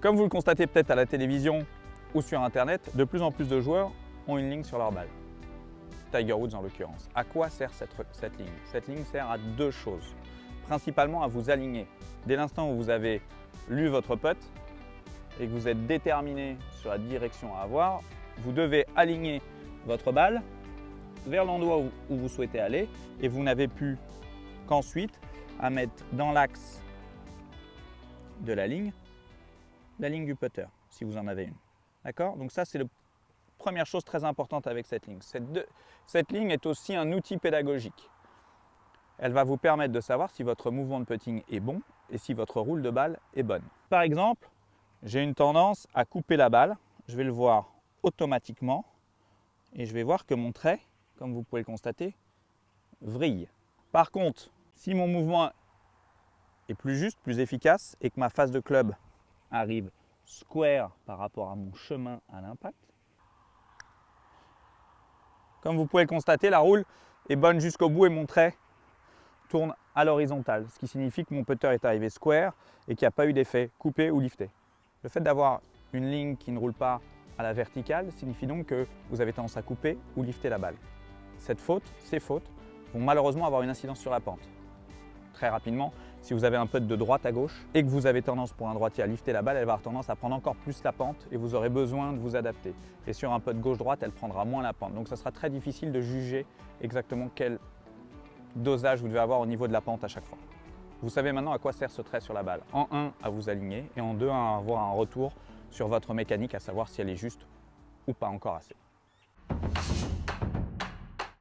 Comme vous le constatez peut-être à la télévision ou sur internet, de plus en plus de joueurs ont une ligne sur leur balle. Tiger Woods en l'occurrence. À quoi sert cette ligne? Cette ligne sert à deux choses. Principalement à vous aligner. Dès l'instant où vous avez lu votre putt et que vous êtes déterminé sur la direction à avoir, vous devez aligner votre balle vers l'endroit où vous souhaitez aller et vous n'avez plus qu'ensuite à mettre dans l'axe de la ligne du putter, si vous en avez une. D'accord? Donc ça, c'est la première chose très importante avec cette ligne. Cette ligne est aussi un outil pédagogique. Elle va vous permettre de savoir si votre mouvement de putting est bon et si votre roule de balle est bonne. Par exemple, j'ai une tendance à couper la balle. Je vais le voir automatiquement et je vais voir que mon trait, comme vous pouvez le constater, vrille. Par contre, si mon mouvement est plus juste, plus efficace et que ma face de club arrive square par rapport à mon chemin à l'impact, comme vous pouvez le constater, la roule est bonne jusqu'au bout et mon trait tourne à l'horizontale, ce qui signifie que mon putter est arrivé square et qu'il n'y a pas eu d'effet coupé ou lifté. Le fait d'avoir une ligne qui ne roule pas à la verticale signifie donc que vous avez tendance à couper ou lifter la balle. Ces fautes vont malheureusement avoir une incidence sur la pente. Très rapidement, si vous avez un putt de droite à gauche et que vous avez tendance pour un droitier à lifter la balle, elle va avoir tendance à prendre encore plus la pente et vous aurez besoin de vous adapter. Et sur un putt gauche-droite, elle prendra moins la pente. Donc ça sera très difficile de juger exactement quel dosage vous devez avoir au niveau de la pente à chaque fois. Vous savez maintenant à quoi sert ce trait sur la balle. En 1, à vous aligner et en 2, à avoir un retour sur votre mécanique, à savoir si elle est juste ou pas encore assez.